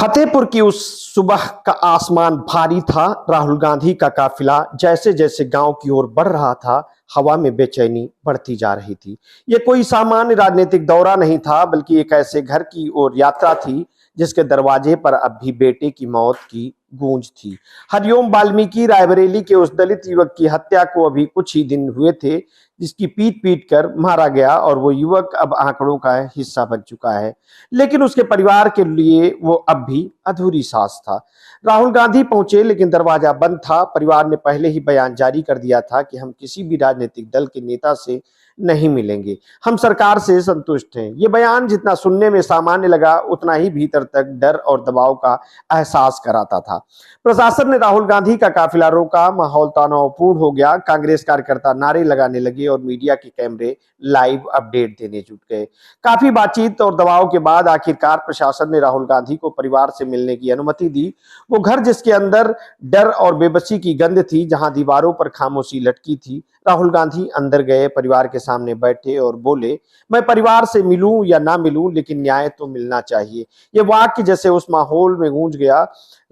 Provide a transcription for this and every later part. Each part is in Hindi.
फतेहपुर की उस सुबह का आसमान भारी था। राहुल गांधी का काफिला जैसे जैसे गांव की ओर बढ़ रहा था, हवा में बेचैनी बढ़ती जा रही थी। ये कोई सामान्य राजनीतिक दौरा नहीं था, बल्कि एक ऐसे घर की ओर यात्रा थी जिसके दरवाजे पर अब भी बेटे की मौत की गूंज थी। हरिओम वाल्मीकि रायबरेली के उस दलित युवक की हत्या को अभी कुछ ही दिन हुए थे, जिसकी पीट पीट कर मारा गया, और वो युवक अब आंकड़ों का हिस्सा बन चुका है। लेकिन उसके परिवार के लिए वो अब भी अधूरी सांस था। राहुल गांधी पहुंचे, लेकिन दरवाजा बंद था। परिवार ने पहले ही बयान जारी कर दिया था कि हम किसी भी राजनीतिक दल के नेता से नहीं मिलेंगे, हम सरकार से संतुष्ट हैं। ये बयान जितना सुनने में सामान्य लगा, उतना ही भीतर तक डर और दबाव का एहसास कराता था। प्रशासन ने राहुल गांधी का काफिला रोका, माहौल तनावपूर्ण हो गया। कांग्रेस कार्यकर्ता नारे लगाने लगे और मीडिया के कैमरे लाइव अपडेट देने जुट गए। काफी बातचीत और दबाव के बाद आखिरकार प्रशासन ने राहुल गांधी को परिवार से मिलने की अनुमति दी। वो घर जिसके अंदर डर और बेबसी की गंध थी, जहां दीवारों पर खामोशी लटकी थी। राहुल गांधी अंदर गए, परिवार के सामने बैठे और बोले, मैं परिवार से मिलूं या ना मिलूं, लेकिन न्याय तो मिलना चाहिए। ये वाक्य जैसे उस माहौल में गूंज गया।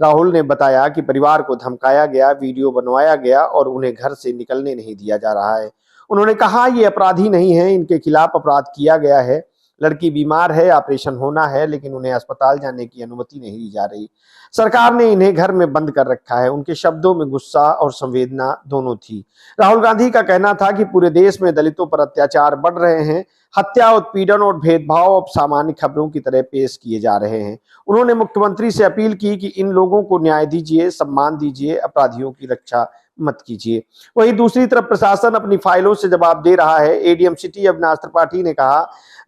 राहुल ने बताया कि परिवार को धमकाया गया, वीडियो बनवाया गया और उन्हें घर से निकलने नहीं दिया जा रहा है। उन्होंने कहा, ये अपराधी नहीं है, इनके खिलाफ अपराध किया गया है। लड़की बीमार है, ऑपरेशन होना है, लेकिन उन्हें अस्पताल जाने की अनुमति नहीं दी जा रही। सरकार ने इन्हें घर में बंद कर रखा है। उनके शब्दों में गुस्सा और संवेदना दोनों थी। राहुल गांधी का कहना था कि पूरे देश में दलितों पर अत्याचार बढ़ रहे हैं। हत्या, उत्पीड़न और भेदभाव अब सामान्य खबरों की तरह पेश किए जा रहे हैं। उन्होंने मुख्यमंत्री से अपील की कि इन लोगों को न्याय दीजिए, सम्मान दीजिए, अपराधियों की रक्षा मत कीजिए। वहीं दूसरी तरफ प्रशासन अपनी फाइलों से जवाब दे रहा है। एडीएम सिटी अविनाश त्रिपाठी ने कहा,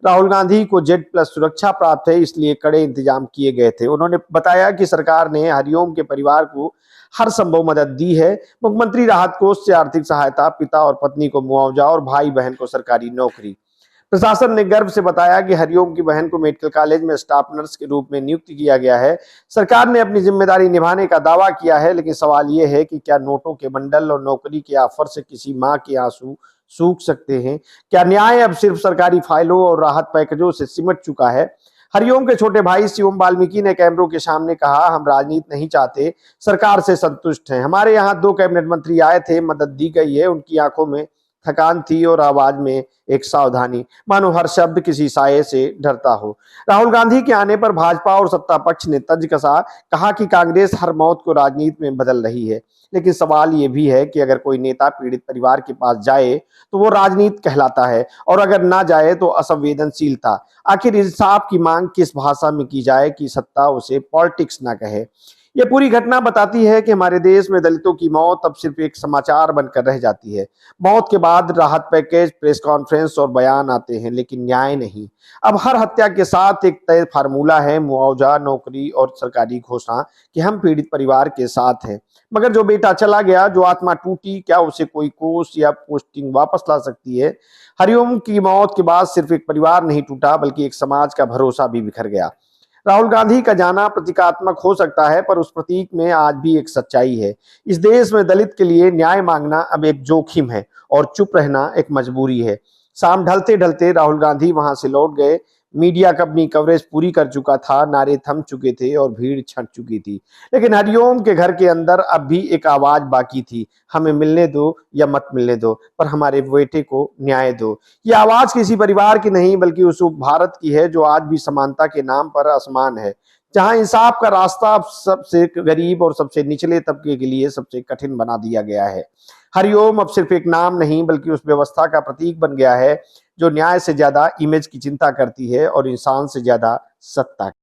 राहुल गांधी को Z+ सुरक्षा प्राप्त है, इसलिए कड़े इंतजाम किए गए थे। उन्होंने बताया कि सरकार ने हरिओम के परिवार को हर संभव मदद दी है। मुख्यमंत्री राहत कोष से आर्थिक सहायता, पिता और पत्नी को मुआवजा और भाई बहन को सरकारी नौकरी। प्रशासन ने गर्व से बताया कि हरिओम की बहन को मेडिकल कॉलेज में स्टाफ नर्स के रूप में नियुक्त किया गया है। सरकार ने अपनी जिम्मेदारी निभाने का दावा किया है, लेकिन सवाल यह है कि क्या नोटों के बंडल और नौकरी के ऑफर से किसी मां के आंसू सूख सकते हैं? क्या न्याय अब सिर्फ सरकारी फाइलों और राहत पैकेजों से सिमट चुका है? हरिओम के छोटे भाई शिवम वाल्मीकि ने कैमरों के सामने कहा, हम राजनीति नहीं चाहते, सरकार से संतुष्ट हैं। हमारे यहाँ 2 कैबिनेट मंत्री आए थे, मदद दी गई है। उनकी आंखों में थकान थी और आवाज में एक सावधानी, मानो हर शब्द किसी साये से डरता हो। राहुल गांधी के आने पर भाजपा और सत्ता पक्ष ने तंज कसा, कहा कि कांग्रेस हर मौत को राजनीति में बदल रही है। लेकिन सवाल ये भी है कि अगर कोई नेता पीड़ित परिवार के पास जाए तो वो राजनीति कहलाता है, और अगर ना जाए तो असंवेदनशीलता। आखिर इंसाफ की मांग किस भाषा में की जाए कि सत्ता उसे पॉलिटिक्स ना कहे? ये पूरी घटना बताती है कि हमारे देश में दलितों की मौत अब सिर्फ एक समाचार बनकर रह जाती है। मौत के बाद राहत पैकेज, प्रेस कॉन्फ्रेंस और बयान आते हैं, लेकिन न्याय नहीं। अब हर हत्या के साथ एक तय फार्मूला है, मुआवजा, नौकरी और सरकारी घोषणा कि हम पीड़ित परिवार के साथ हैं। मगर जो बेटा चला गया, जो आत्मा टूटी, क्या उसे कोई कोष या पोस्टिंग वापस ला सकती है? हरिओम की मौत के बाद सिर्फ एक परिवार नहीं टूटा, बल्कि एक समाज का भरोसा भी बिखर गया। राहुल गांधी का जाना प्रतीकात्मक हो सकता है, पर उस प्रतीक में आज भी एक सच्चाई है। इस देश में दलित के लिए न्याय मांगना अब एक जोखिम है और चुप रहना एक मजबूरी है। शाम ढलते ढलते राहुल गांधी वहां से लौट गए। मीडिया अपनी कवरेज पूरी कर चुका था, नारे थम चुके थे और भीड़ छंट चुकी थी। लेकिन हरिओम के घर के अंदर अब भी एक आवाज बाकी थी, हमें मिलने दो या मत मिलने दो, पर हमारे बेटे को न्याय दो। ये आवाज किसी परिवार की नहीं, बल्कि उस भारत की है जो आज भी समानता के नाम पर असमान है, जहां इंसाफ का रास्ता अब सबसे गरीब और सबसे निचले तबके के लिए सबसे कठिन बना दिया गया है। हरिओम अब सिर्फ एक नाम नहीं, बल्कि उस व्यवस्था का प्रतीक बन गया है जो न्याय से ज्यादा इमेज की चिंता करती है और इंसान से ज्यादा सत्ता।